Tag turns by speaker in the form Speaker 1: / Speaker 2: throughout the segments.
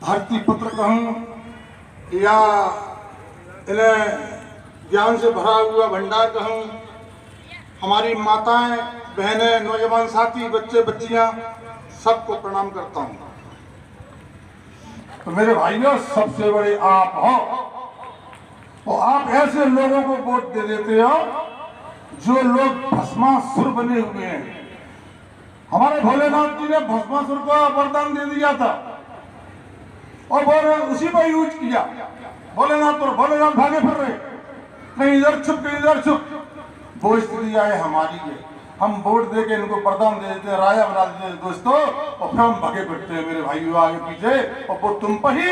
Speaker 1: धरती पुत्र कहूँ या इन्हें ज्ञान से भरा हुआ भंडार कहूँ, हमारी माताएं, बहनें, नौजवान साथी, बच्चे बच्चियां, सबको प्रणाम करता हूँ। तो मेरे भाइयों, सबसे बड़े आप हो, तो आप ऐसे लोगों को वोट दे देते हो जो लोग भस्मासुर बने हुए हैं। हमारे भोलेनाथ जी ने भस्मासुर का वरदान दे दिया था और वो उसी पर यूज किया। भोलेनाथ भागे फिर रहे, कहीं इधर छुप कहीं इधर छुप। वो स्थिति आए हमारी है, हम वोट दे के इनको वरदान दे देते हैं, राजा बना देते हैं दोस्तों, और फिर हम भागे फिरते हैं मेरे भाइयों आगे पीछे, और वो तुम पर ही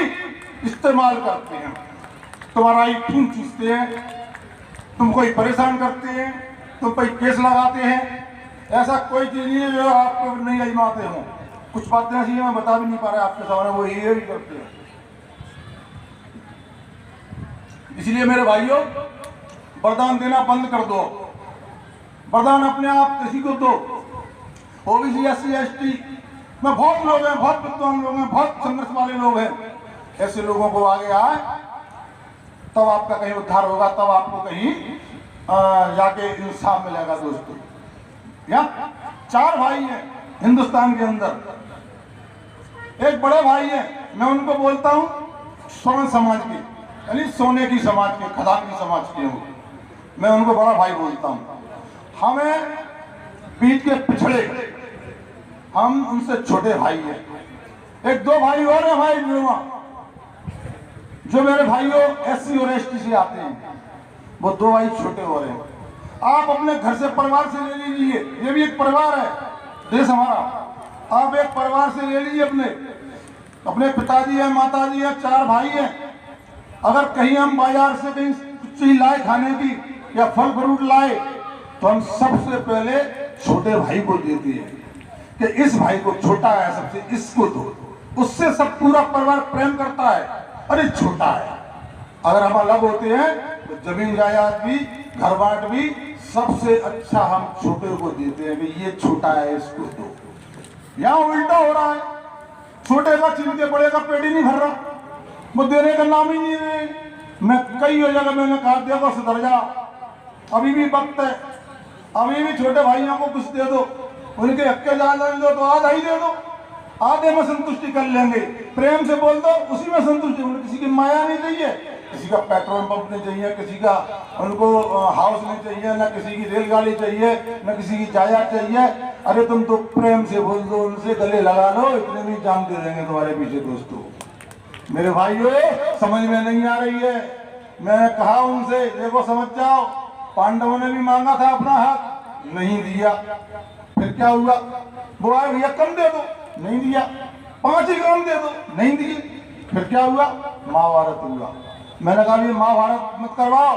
Speaker 1: इस्तेमाल करते हैं, तुम्हारा ही खून चूसते हैं, तुमको ही परेशान करते हैं, तुम पर केस लगाते हैं। ऐसा कोई चीज नहीं है जो आपको नहीं आजमाते हो। कुछ बातें ऐसी मैं बता भी नहीं पा रहा आपके सामने, वो ये भी करते हैं। इसलिए मेरे भाइयों, वरदान देना बंद कर दो। वरदान अपने आप किसी को दो। ओबीसी, SC, ST में बहुत लोग हैं, बहुत विद्वान लोग हैं, बहुत संघर्ष वाले लोग हैं। ऐसे लोगों को आगे आए तब आपका कहीं उद्धार होगा, तब आपको कहीं जाके इंसाफ मिलेगा दोस्तों। यहाँ 4 भाई हैं हिंदुस्तान के अंदर, एक बड़े भाई है, मैं उनको बोलता हूँ स्वर्ण समाज के, यानी सोने की समाज के, खदान की समाज के हूँ, मैं उनको बड़ा भाई बोलता हूँ। हमें बीच के पिछड़े, हम उनसे छोटे भाई हैं। एक 2 भाई और हैं भाई जुड़वा, जो मेरे भाइयों SC और ST से आते हैं, वो 2 भाई छोटे और हैं। आप अपने घर से, परिवार से ले लीजिए, ये भी एक परिवार है देश हमारा। आप एक परिवार से ले लीजिए, अपने पिताजी हैं, माताजी हैं, 4 भाई हैं। अगर कहीं हम बाजार से कहीं कुछ चीज लाए खाने की या फल फ्रूट लाए, तो हम सबसे पहले छोटे भाई को देते हैं कि इस भाई को, छोटा है सबसे, इसको दो। उससे सब पूरा परिवार प्रेम करता है, अरे छोटा है। अगर हम अलग होते हैं तो जमीन जायदाद भी, घर बांट भी, सबसे अच्छा हम छोटे को देते हैं कि ये छोटा है, इसको दो। यहाँ उल्टा हो रहा है, छोटे का छीन के बड़े का पेट ही नहीं भर रहा, वो देने का नाम ही नहीं है। मैं कई जगह मैंने कहा देखो सुधर जा, अभी भी वक्त है, अभी भी छोटे भाइयों को कुछ दे दो, उनके हक्के ज्यादा दो तो आधा ही दे दो, आधे में संतुष्टि कर लेंगे। प्रेम से बोल दो, उसी में संतुष्टि। उन्हें किसी की माया नहीं चाहिए, किसी का पेट्रोल पंप नहीं चाहिए, किसी का उनको हाउस नहीं चाहिए, ना किसी की रेलगाड़ी चाहिए, ना किसी की जायदाद चाहिए। अरे तुम तो प्रेम से बोल दो, उनसे गले लगा लो, इतने भी जान दे देंगे तुम्हारे पीछे दोस्तों। मेरे भाइयों, समझ में नहीं आ रही है, मैंने कहा उनसे देखो समझ जाओ, पांडवों ने भी मांगा था अपना हक, नहीं दिया। फिर क्या हुआ, वो आए भैया कम दे दो, नहीं दिया। 5 ही ग्राम दे दो, नहीं दिए। फिर क्या हुआ, महाभारत हुआ। मैंने कहा ये महाभारत मत करवाओ,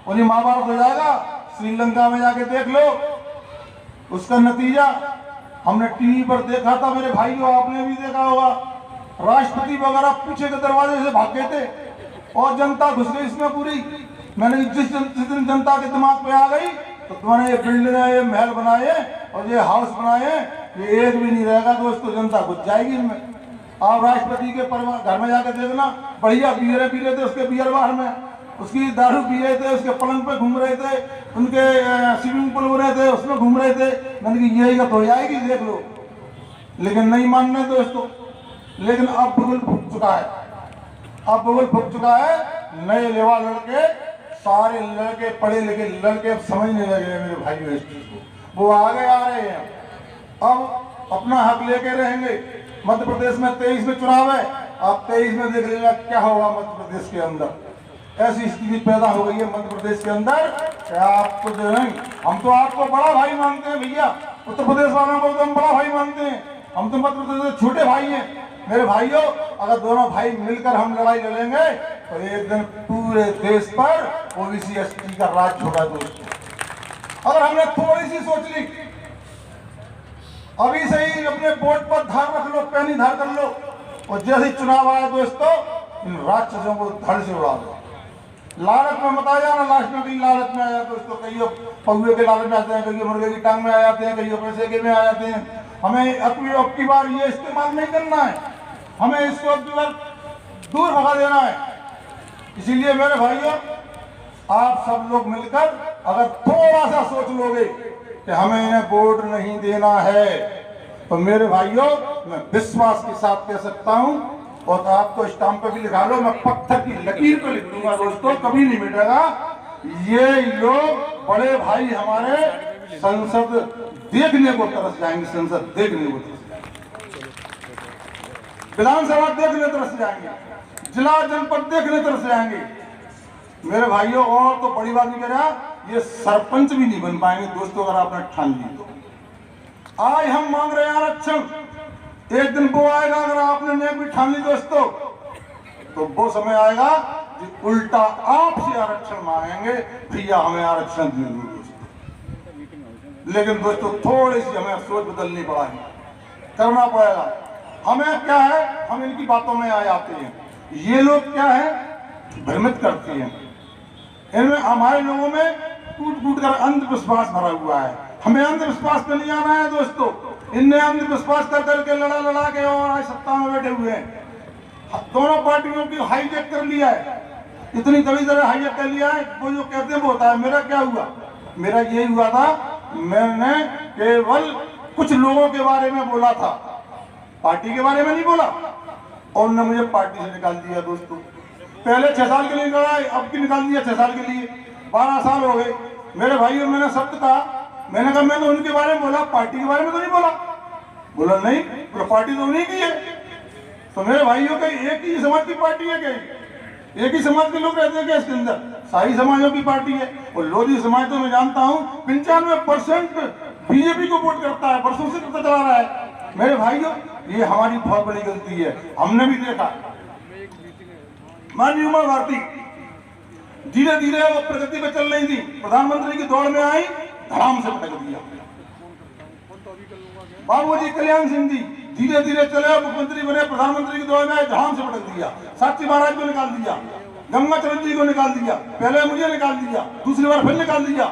Speaker 1: और ये महाभारत हो जाएगा, श्रीलंका में जाके देख लो उसका नतीजा। हमने टीवी पर देखा था मेरे भाइयों, आपने भी देखा होगा, राष्ट्रपति वगैरह पीछे के दरवाजे से भाग गए थे और जनता घुस गई इसमें पूरी। मैंने जिस दिन जनता के दिमाग पे आ गई तो तुम्हारे ये बिल्डिंग, ये महल बनाए और ये हाउस बनाए, ये एक भी नहीं रहेगा दोस्तों, जनता घुस जाएगी इनमें। आप राष्ट्रपति के परिवार घर में जाकर देखना, बढ़िया बियरें पी रहे थे उसके बियर बार में, उसकी दारू पी रहे थे, उसके पलंग पे घूम रहे थे, उनके स्विमिंग पूल हो रहे थे उसमें घूम रहे थे। मैंने कहा यही हो जाएगी, देख लो। लेकिन नहीं मान रहे दोस्तों। लेकिन अब भूगोल फूक चुका है, अब भूगोल फूक चुका है। नए लेवा लड़के, सारे लड़के, पढ़े लिखे लड़के अब समझने लगे मेरे भाइयों इस चीज को, वो आगे आ रहे हैं, अब अपना हक लेके रहेंगे। मध्य प्रदेश में 23 में चुनाव है, आप 23 में देख लीजिएगा क्या होगा मध्य प्रदेश के अंदर। ऐसी स्थिति पैदा हो गई है मध्य प्रदेश के अंदर कि आपको जो है, हम तो आपको बड़ा भाई मानते हैं भैया, उत्तर प्रदेश वालों को तो हम बड़ा भाई मानते हैं, हम तो मध्य प्रदेश के छोटे भाई हैं। मेरे भाइयों, अगर दोनों भाई मिलकर हम लड़ाई लड़ेंगे तो एक दिन पूरे देश पर ओबीसी ST का राज होगा दोस्तों। अगर हमने थोड़ी सी सोच ली, अभी से ही अपने वोट पर धार रख लो, पैनी धार कर लो, और जैसे चुनाव आए दोस्तों, इन राक्षसों को धड़ से उड़ा दो। लालच में मत आ जाना, लास्ट में कहीं लालच में आ जाते दोस्तों, कहीं पौवे के लालच में आते हैं, कहीं मुर्गे की टांग में आ जाते हैं, कहीं पैसे के में आ जाते हैं। हमें अपनी बार ये इस्तेमाल नहीं करना है। हमें इसको अब दूर भगा देना है। इसीलिए मेरे भाइयों, आप सब लोग मिलकर अगर थोड़ा सा सोच लोगे कि हमें इन्हें वोट नहीं देना है, तो मेरे भाइयों मैं विश्वास के साथ कह सकता हूं, और आपको स्टाम्प पे भी लिखा लो, मैं पत्थर की लकीर पे लिख दूंगा दोस्तों, कभी नहीं मिटेगा। ये लोग बड़े भाई हमारे संसद देखने को तरस जाएंगे, संसद देखने को तरस जाएंगे, विधानसभा देखने तरस जाएंगे, जिला जनपद देखने तरस जाएंगे मेरे भाइयों। और तो बड़ी बात नहीं कह रहा, ये सरपंच भी नहीं बन पाएंगे दोस्तों अगर आपने ठान ली तो। आज हम मांग रहे हैं आरक्षण, एक दिन वो आएगा अगर आपने नेक भी ठान ली दोस्तों, तो वो समय आएगा कि उल्टा आपसे आरक्षण मांगेंगे, भैया हमें आरक्षण दीजिए दोस्तों। लेकिन दोस्तों थोड़ी सी हमें सोच बदलनी पड़ेगी, करना पड़ेगा। हमें क्या है, हम इनकी बातों में आ जाते हैं। ये लोग क्या है, भ्रमित करते हैं, इनमें हमारे लोगों में टूट टूट कर अंधविश्वास भरा हुआ है। हमें अंधविश्वास पे नहीं आना है दोस्तों। इनने अंधविश्वास कर करके लड़ा के और आज सत्ता में बैठे हुए हैं। दोनों पार्टियों की हाईजेक कर लिया है, इतनी तभी तरह हाईजेक कर लिया है। वो जो कहते हैं वो होता है। मेरा क्या हुआ, मेरा यही हुआ था, मैंने केवल कुछ लोगों के बारे में बोला था, पार्टी के बारे में नहीं बोला, और उन्होंने मुझे पार्टी से निकाल दिया दोस्तों। पहले 6 साल के लिए निकाला, अब की निकाल दिया 6 साल के लिए, 12 साल हो गए मेरे भाइयों। मैंने शब्द कहा, मैंने कहा मैंने उनके बारे में बोला, पार्टी के बारे में तो नहीं बोला। बोला नहीं, बोला पार्टी तो उन्हीं की है। तो मेरे भाइयों का एक ही समाज की पार्टी है क्या? एक ही समाज के लोग रहते हैं क्या इसके अंदर? सारी समाजों की पार्टी है। और लोधी समाज तो मैं जानता हूँ 95% बीजेपी को वोट करता है, वर्षों से पता चला रहा है। मेरे भाइयों ये हमारी बहुत बड़ी गलती है, हमने भी देखा। माननीय उमा भारती धीरे धीरे वो प्रगति पे चल रही थी, प्रधानमंत्री की दौड़ में आई, धड़ाम से पटक दिया। बाबूजी कल्याण सिंह जी धीरे धीरे चले, मुख्यमंत्री बने, प्रधानमंत्री की दौड़ में आए, धड़ाम से पटक दिया। साक्षी महाराज को निकाल दिया, गंगा चरण जी को निकाल दिया, पहले मुझे निकाल दिया, दूसरी बार फिर निकाल दिया।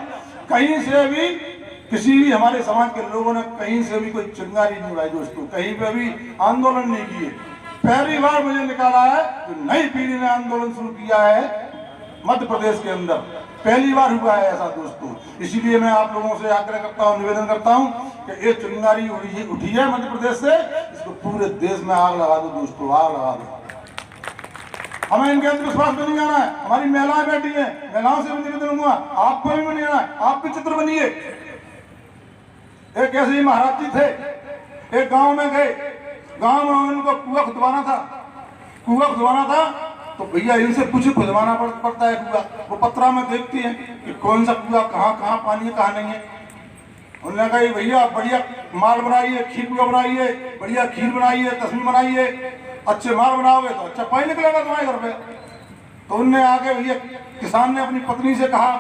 Speaker 1: कहीं से भी किसी भी हमारे समाज के लोगों ने कहीं से भी कोई चिंगारी नहीं उड़ाई दोस्तों, कहीं पे भी आंदोलन नहीं किए। पहली बार मुझे निकाला है, जो नई पीढ़ी ने आंदोलन शुरू किया है मध्य प्रदेश के अंदर, पहली बार हुआ है ऐसा दोस्तों। इसीलिए मैं आप लोगों से आग्रह करता हूं, निवेदन करता हूं कि ये चिंगारी उठी है मध्य प्रदेश से, इसको पूरे देश में आग लगा दो दोस्तों, आग लगा दो। हमें इनके अंधविश्वास में नहीं आना है। हमारी महिलाएं बैठी हैं, महिलाओं से भी निवेदन हुआ, आपको भी नहीं आना है, आप भी चित्र बनिए। एक ऐसे ही महाराज जी थे, एक गांव में गए, गांव में उनको कुआं खुदवाना था, तो भैया इनसे कुछ खुदवाना पड़ता है कुआं। वो पत्रा में देखते हैं कि कौन सा कुआं, कहाँ पानी है कहाँ नहीं है। उन्होंने कहा भैया बढ़िया माल बनाइए, खीर पूरा बनाइए, बढ़िया खीर बनाइए, तस्वीर बनाइए, अच्छे माल बनाओगे तो अच्छा पानी निकलेगा तुम्हारे घर पे। तो उनने आके भैया किसान ने अपनी पत्नी से कहा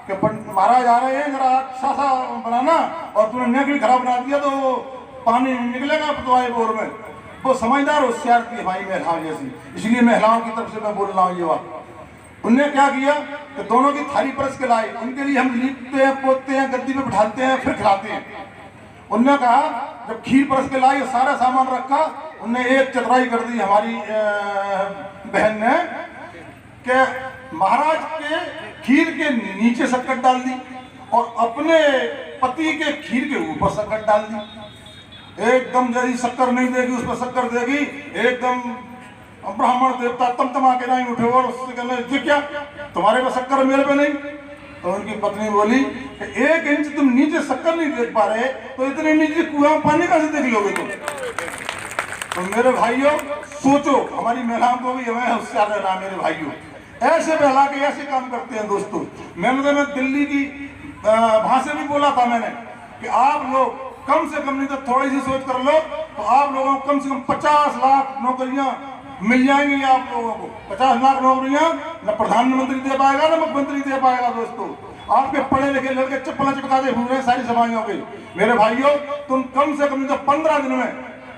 Speaker 1: कि महाराज आ रहे हैं, जरा अच्छा सा बनाना, और तूने नेक भी खराब बना दिया तो पानी निकलेगा तुम्हारे बोर में। वो समझदार होशियार थी भाई महिलाओं जैसी, इसलिए महिलाओं की तरफ से मैं बोल रहा हूँ ये बात। उनने क्या किया कि दोनों की थाली परस के लाए, उनके लिए हम लीपते हैं, पोतते हैं, गद्दी पे बिठाते हैं, फिर खिलाते हैं। उनने कहा जब खीर परस के लाई, सारा सामान रखा, उनने एक चतुराई कर दी हमारी बहन ने कि महाराज के खीर के नीचे शक्कर डाल दी और अपने पति के खीर के ऊपर शक्कर डाल दी। एकदम जैसी शक्कर नहीं देगी उस पर शक्कर देगी, एकदम ब्राह्मण देवता तमतमा के नहीं उठे और उससे कहने क्या तुम्हारे पे शक्कर मेरे पे नहीं। तो उनकी पत्नी बोली कि 1 इंच तुम नीचे शक्कर नहीं देख पा रहे तो इतने नीचे कुआं में पानी कैसे देख लोगे तुम। तो मेरे भाइयों सोचो, हमारी महिलाओं को भी हमें होशियार रहना मेरे भाइयों। ऐसे बहला के ऐसे काम करते हैं दोस्तों। मैंने तो दिल्ली की भाषा भी बोला था मैंने कि आप लोग कम से कम नहीं तो थोड़ी सी सोच कर लो तो आप लोगों को कम से कम 50 लाख नौकरियां मिल जाएंगी। आप लोगों को 50 लाख नौकरियां न प्रधानमंत्री दे पाएगा न मुख्यमंत्री दे पाएगा दोस्तों। आपके पढ़े लिखे लड़के चप्पल चिपकाते घूम रहे हैं सारी समाजों के। मेरे भाइयों तुम कम से कम नहीं तो 15 दिन में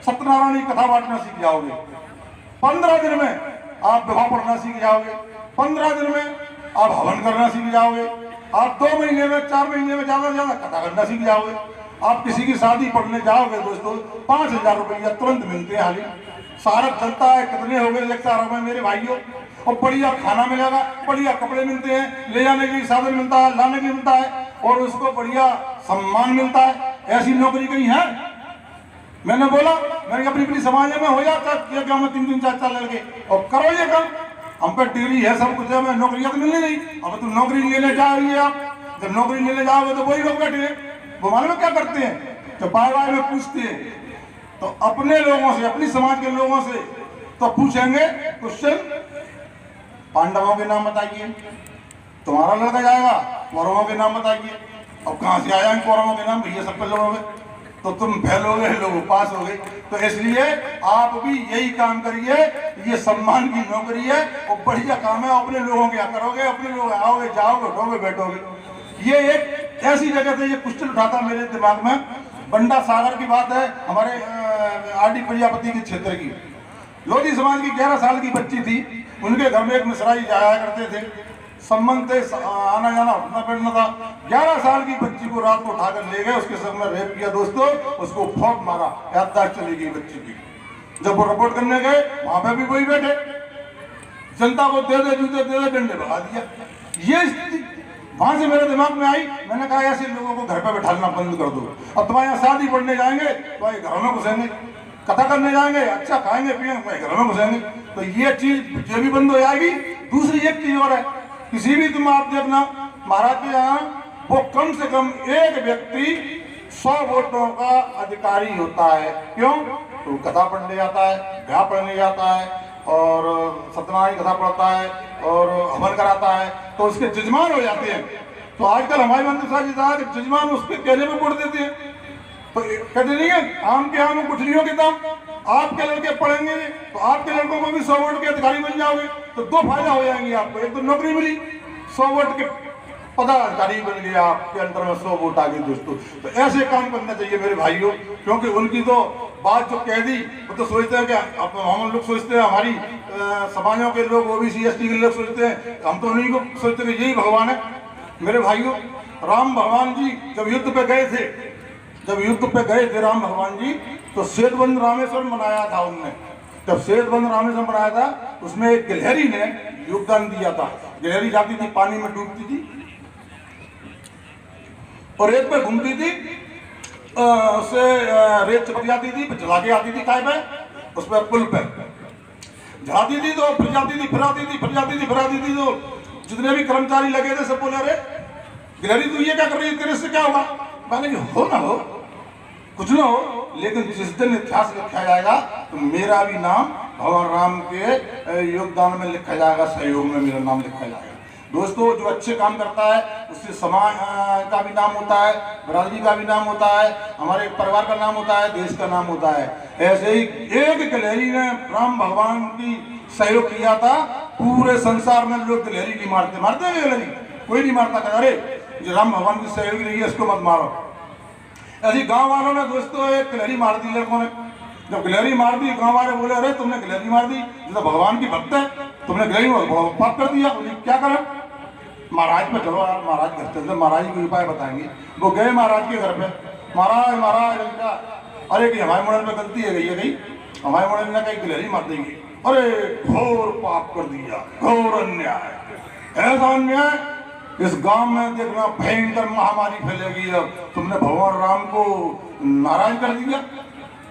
Speaker 1: सत्यनारायण की कथा बांटना सीख जाओगे, 15 दिन में आप विवाह पढ़ना सीख जाओगे, 15 दिन में आप हवन करना सीख जाओगे, आप 2 महीने में 4 महीने में ज्यादा से ज्यादा कथा करना सीख जाओगे। आप किसी की शादी पढ़ने जाओगे दोस्तों 5000 रुपया तुरंत मिलते हैं, हाली सारा चलता है, कितने हो गए 1 साल में मेरे भाइयों। और बढ़िया खाना मिलेगा, बढ़िया कपड़े मिलते हैं, ले जाने के लिए साधन मिलता है, लाने के लिए मिलता है, और उसको बढ़िया सम्मान मिलता है। ऐसी नौकरी कहीं है? मैंने बोला, मैंने अपनी अपनी समाज में हो जाता ये काम में 3-3 4-4 लड़के और करो ये काम। हम पे डिग्री है, सब कुछ है, मैं नौकरियां तो मिलनी नहीं। अब तुम नौकरी लेने जा रही है, आप जब नौकरी लेने जाओगे तो वही लोग बैठे हैं, वो मालूम क्या करते हैं, तो बार में पूछते हैं, तो अपने लोगों से, अपनी समाज के लोगों से तो पूछेंगे क्वेश्चन, पांडवों के नाम बताइए, तुम्हारा लड़का जाएगा कौरवों के नाम बताइए। अब कहाँ से आया कौरवों के नाम, भैया सब पे लोगों तो तुम फेल हो गए, लोग पास हो गए। तो इसलिए आप भी यही काम करिए, ये सम्मान की नौकरी है और बढ़िया काम है। अपने लोगों के करोगे, अपने लोग आओगे, जाओगे, उठोगे, बैठोगे। ये एक ऐसी जगह से ये क्वेश्चन उठाता मेरे दिमाग में। बंडा सागर की बात है, हमारे आरडी प्रजापति के क्षेत्र की लोधी समाज की 11 साल की बच्ची थी। उनके घर में एक मिश्राई जाया करते थे, संबंध थे, आना जाना उठना बैठना था। 11 साल की बच्ची को रात को उठाकर ले गए, उसके संग में रेप किया दोस्तों, उसको फौक मारा, याददाश्त चली गई बच्ची की। जब वो रिपोर्ट करने गए, वहां पे भी वही बैठे, जनता को दे दे जूते, दे दे डंडे, भगा दिया। ये स्थिति वहां से मेरे दिमाग में आई। मैंने कहा ऐसे लोगों को घर पे बैठाना बंद कर दो। अब तुम्हारे यहाँ शादी पढ़ने जाएंगे तो घरों में घुसेंगे, कथा करने जाएंगे, अच्छा खाएंगे पिएंगे, घरों में घुसेंगे। तो ये चीज ये भी बंद हो जाएगी। दूसरी एक चीज और है, किसी भी तुम आप देखना महाराज के यहाँ वो कम से कम एक व्यक्ति 100 वोटों का अधिकारी होता है। क्यों? तो कथा पढ़ने जाता है, ब्याह पढ़ने जाता है, और सत्यनारायण कथा पढ़ता है, और हवन कराता है, तो उसके जजमान हो जाते हैं। तो आजकल हमारे मंदिर साहब जी जजमान उसके कहने में वोट देते हैं। तो कहते नहीं है आम के आम गुठलियों के दाम, आपके लड़के पढ़ेंगे तो आपके लड़कों को भी 100 वोट के अधिकारी बन जाओगे, तो 2 फायदा हो जाएंगे आपको। एक तो नौकरी मिली, 100 वोट के पदाधिकारी बन गया, आपके अंदर में 100 वोट आ गए दोस्तों। तो ऐसे काम करना चाहिए मेरे भाइयों, क्योंकि उनकी तो बात जो कह दी वो तो सोचते हैं कि हम लोग सोचते हैं, हमारी समाजों के लोग ओबीसी एसटी के लोग सोचते हैं, हम तो उन्हीं को सोचते हैं कि यही भगवान है। मेरे भाइयों, राम भगवान जी जब युद्ध पे गए थे, राम भगवान जी, तो सेतुबंध रामेश्वर बनाया था उनने। जब सेतुबंध रामेश्वर बनाया था, उसमें एक गिलहरी ने योगदान दिया था। गिलहरी जाती थी, पानी में डूबती थी और रेत पे घूमती थी, उससे रेत चिपक जाती थी, जला के आती थी, काय पे उस पर पुल पे जाती थी, तो फिर जाती थी, फिर आती थी, फिर जाती थी, फिर आती थी। तो जितने भी कर्मचारी लगे थे सब बोले, अरे गिलहरी तू ये क्या कर रही है, तेरे से क्या होगा? मैंने कि हो ना हो, कुछ ना हो, लेकिन जिस दिन इतिहास लिखा जाएगा तो मेरा भी नाम भगवान राम के योगदान में लिखा जाएगा, सहयोग में मेरा नाम लिखा जाएगा। दोस्तों, जो अच्छे काम करता है उससे समाज का भी नाम होता है, बिरादरी का भी नाम होता है, हमारे परिवार का नाम होता है, देश का नाम होता है। ऐसे ही एक गिलहरी ने राम भगवान की सहयोग किया था। पूरे संसार में लोग गिलहरी नहीं मारते हैं गिलहरी, कोई नहीं मारता। अरे जो राम भगवान की सहयोग नहीं है इसको मत मारो। ऐसी गांव वालों ने दोस्तों एक गिलहरी मार दी लड़कों ने। जब गिलहरी मार दी, गांव वाले बोले, अरे तुमने गिलहरी मार दी, जो भगवान की भक्त है, तुमने गिलहरी पाप कर दिया। क्या करें? महाराज पे चलो यार, महाराज घर चलते, महाराज को उपाय बताएंगे। वो गए महाराज के घर पे, महाराज इनका, अरे कि हमारे मॉडल में गलती है गई, हमारे मॉडल ने कहीं गिलहरी मार देंगे। अरे घोर पाप कर दिया, घोर अन्याय, ऐसा अन्याय इस गांव में देखना भयंकर महामारी फैलेगी। अब तुमने भगवान राम को नाराज कर दिया,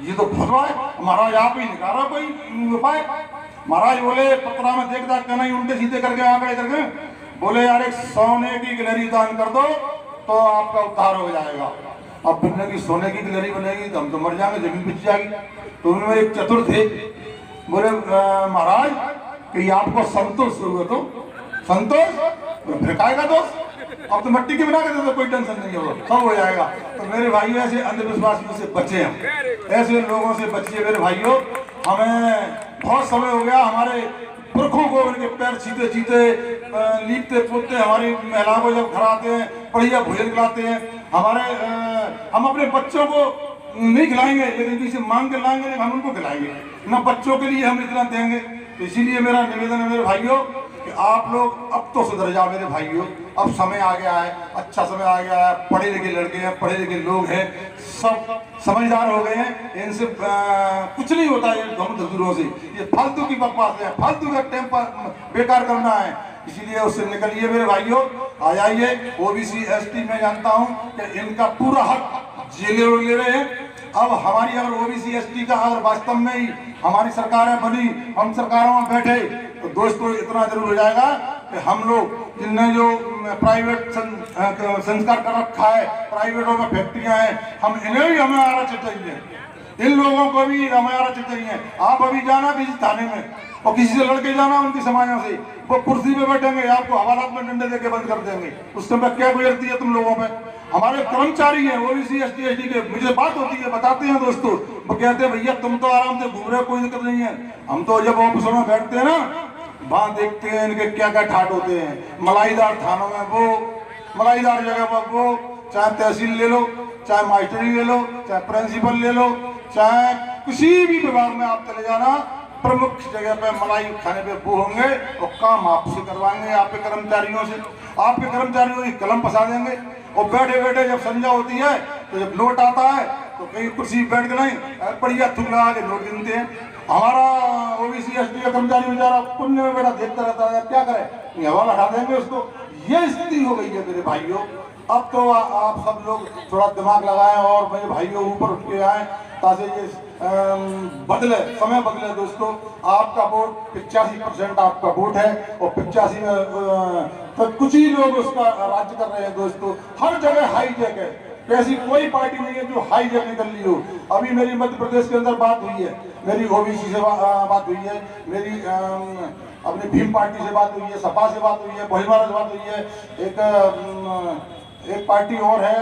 Speaker 1: ये तो फसवा है। महाराज आप ही निकाला कोई उपाय। महाराज बोले, पत्रा में देख दाख करना ही उल्टे सीधे करके आंकड़े करके बोले, यार एक सोने की गिलहरी दान कर दो तो आपका उद्धार हो जाएगा। अब बिकने की सोने की गिलहरी बनेगी तो हम तो मर जाएंगे, जमीन पिछ जाएगी। तो उनमें एक चतुर थे, बोले महाराज कि आपको संतोष हुआ तो संतोष, फिर कायगा दोस्त, अब तो मट्टी के बना के दे दो, कोई टेंशन नहीं होगा, सब हो जाएगा। तो मेरे भाइयों, ऐसे अंधविश्वास से बचे हम, ऐसे लोगों से बचिए मेरे भाइयों। हमें बहुत समय हो गया, हमारे पुरखों को उनके पैर छीते छीते लीपते पोतते, हमारी महिलाओं को जब घर आते हैं बढ़िया भोजन खिलाते हैं। हम अपने बच्चों को नहीं खिलाएंगे, लेकिन किसी मांग के लाएंगे, हम उनको खिलाएंगे ना, बच्चों के लिए हम इतना देंगे। तो इसीलिए मेरा निवेदन है मेरे भाइयों, कि आप लोग अब तो सुधर जाओ मेरे भाइयों, अब समय आ गया है, अच्छा समय आ गया है, पढ़े लिखे लड़के हैं, पढ़े लिखे लोग हैं, सब समझदार हो गए हैं, इनसे कुछ नहीं होता ये घम धुरंधरों से, ये फालतू की बकवास है, फालतू का टाइम बेकार करना है, इसीलिए उससे निकलिए मेरे भाइयों, आ जाइए। ओबीसी एसटी में जानता हूँ कि इनका पूरा हक जेले ले रहे हैं। अब हमारी अगर ओबीसी एसटी का अगर वास्तव में ही हमारी सरकारें बनी, हम सरकारों में बैठे, तो दोस्तों इतना जरूर हो जाएगा कि हम लोग जिनने जो प्राइवेट संस्कार कर रखा है, प्राइवेटों में फैक्ट्रियां हैं, हम इन्हें भी हमें आरक्षण चाहिए, इन लोगों को भी हमें आरक्षण चाहिए। आप अभी जाना किसी थाने में और किसी से लड़के जाना उनकी समाजों से, वो कुर्सी पे बैठेंगे, आपको हवालात में डंडे देके बंद कर देंगे। उस समय क्या गुजरती है तुम लोगों पे? हमारे कर्मचारी हैं ओबीसी एसटी एसटी के, मुझे बात होती है, बताते हैं दोस्तों, वो कहते हैं भैया तुम तो आराम से घूम रहे हो, कोई दिक्कत नहीं है। हम तो जब ऑफिसों में बैठते हैं ना, वहां देखते हैं इनके क्या क्या ठाट होते हैं। मलाईदार थानों में वो, मलाईदार जगह पर वो, चाहे तहसील ले लो, चाहे मास्टरी ले लो, चाहे प्रिंसिपल ले लो, चाहे किसी भी विभाग में आप चले जाना, प्रमुख जगह पे मलाई खाने पे वो होंगे और काम आपसे करवाएंगे, आपके कर्मचारियों से, आपके कर्मचारियों की कलम फंसा देंगे। और बैठे बैठे जब संध्या होती है तो जब नोट आता है तो कहीं कुर्सी बैठ के नहीं, बढ़िया थूक लगा के नोट गिनते हैं। हमारा ओबीसी एसटी का कर्मचारी बेचारा पुण्य में बैठा देखता रहता है, क्या करे, हवाला हटा देंगे उसको। ये स्थिति हो गई है मेरे भाइयों। अब तो आप सब लोग थोड़ा दिमाग लगाएं और मेरे भाइयों ऊपर उठ के आए, ताकि ये बदले, समय बदले। दोस्तों आपका वोट 85% आपका वोट है और 85 में तो कुछ ही लोग उसका राज्य कर रहे हैं। दोस्तों हर जगह हाईजैक है, ऐसी कोई पार्टी नहीं है जो हाईजैक निकल ली हो। अभी मेरी मध्य प्रदेश के अंदर बात हुई है, मेरी ओबीसी से बात हुई है, मेरी अपनी भीम पार्टी से बात हुई है, सपा से बात हुई है, बहुजन से बात हुई है, एक पार्टी और है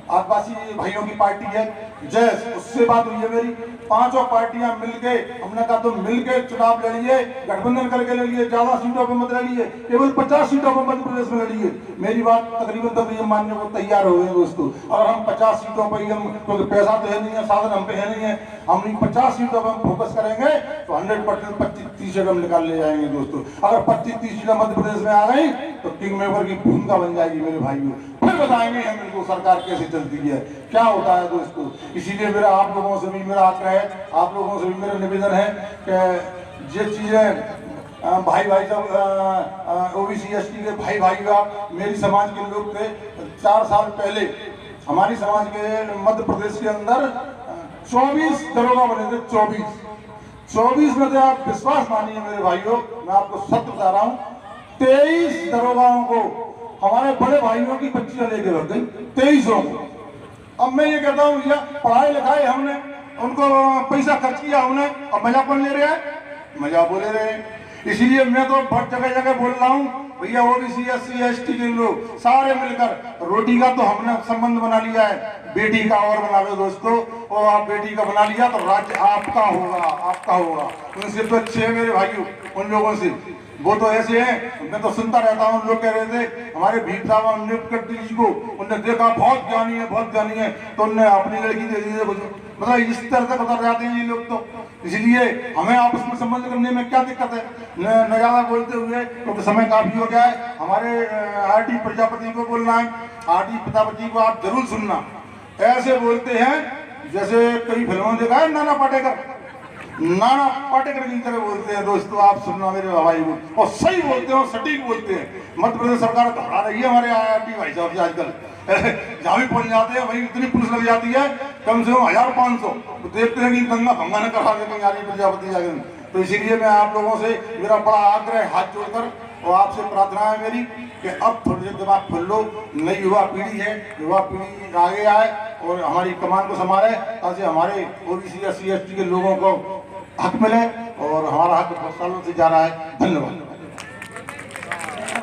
Speaker 1: आदिवासी भाइयों की पार्टी है जैस, उससे बात हुई है मेरी। पांचों पार्टियां मिलके हमने कहा तुम मिलके चुनाव लड़िए, गठबंधन करके लड़िए, ज्यादा सीटों पर मत लड़िए, केवल 50 सीटों पर मध्य प्रदेश में लड़िए। मेरी बात तकरीबन तकरीबन मानने को तैयार हो गए दोस्तों। अगर हम 50 सीटों पर ही हम, क्योंकि पैसा तो है नहीं है, साधन हम पे है नहीं है, हम 50 सीटों पर हम फोकस करेंगे तो 100% 25-30 सीट हम निकाल ले जाएंगे दोस्तों। अगर 25-30 सीटें मध्य प्रदेश में आ गई तो किंग मेकर की भूमिका बन जाएगी मेरे भाइयों। फिर बताएंगे हम इनको सरकार कैसे चलती है, क्या होता है दोस्तों। इसीलिए मेरा आप लोगों से भी मेरा आग्रह है, आप लोगों से भी मेरा निवेदन है कि ये चीजें भाई भाई सब ओबीसी एसटी के भाई भाई का मेरी समाज के लोग थे। 4 साल पहले हमारी समाज के मध्य प्रदेश के अंदर 24 दरोगा बने थे, 24 में तो आप विश्वास मानिए मेरे भाइयों, मैं आपको सत्य बता रहा हूँ, 23 दरोगाओं को हमारे बड़े भाइयों की बच्चियां लेके रख गई, 23 को। अब मैं ये कहता हूँ भैया पढ़ाई लिखाई हमने, उनको पैसा खर्च किया हमने, अब मजा कौन ले रहे हैं? मजा बोले रहे हैं। इसीलिए मैं तो बहुत जगह जगह बोल रहा हूँ भैया ओबीसी एससी एसटी के लोग सारे मिलकर, रोटी का तो हमने संबंध बना लिया है, बेटी का और बना लो दोस्तों। और आप बेटी का बना लिया तो राज्य आपका होगा, आपका होगा। उनसे तो अच्छे हैं मेरे भाइयों, उन लोगों से। वो तो ऐसे हैं, मैं तो सुनता रहता हूँ, लोग कह रहे थे हमारे भीम साहब नियुक्त जी को, उनने देखा बहुत ज्ञानी है, बहुत ज्ञानी है, तो उनने अपनी लड़की दे दी। मतलब इस तरह से उतर जाते हैं ये लोग तो। इसलिए हमें आपस में संबंध करने में क्या दिक्कत है, न ज्यादा बोलते हुए, क्योंकि समय काफी हो गया है। हमारे आरटी प्रजापति को बोलना है, आरटी प्रजापति को आप जरूर सुनना। ऐसे बोलते हैं जैसे कई फिल्मों में देखा है नाना पाटेकर की तरह बोलते हैं दोस्तों। आप सुनना मेरे भाई को, और सही बोलते हैं और सटीक बोलते हैं। मध्य प्रदेश सरकार धरा रही है हमारे आरटी भाई साहब से आजकल, जहाँ भी पहुंच जाते हैं वही इतनी पुलिस लग जाती है, कम से कम 1500। तो देखते हैं कि दंगा भंगा न करा देते आरटी प्रजापति जाकर। तो इसीलिए मैं आप लोगों से मेरा बड़ा आग्रह हाथ जोड़कर और आपसे प्रार्थना है मेरी कि अब थोड़ी देर दिमाग खोल लो। नई युवा पीढ़ी है, युवा पीढ़ी आगे आए और हमारी कमान को संभाले, ताकि हमारे ओबीसी एससी एसटी के लोगों को हक मिले। और हमारा हक बहुत सालों से जा रहा है। धन्यवाद।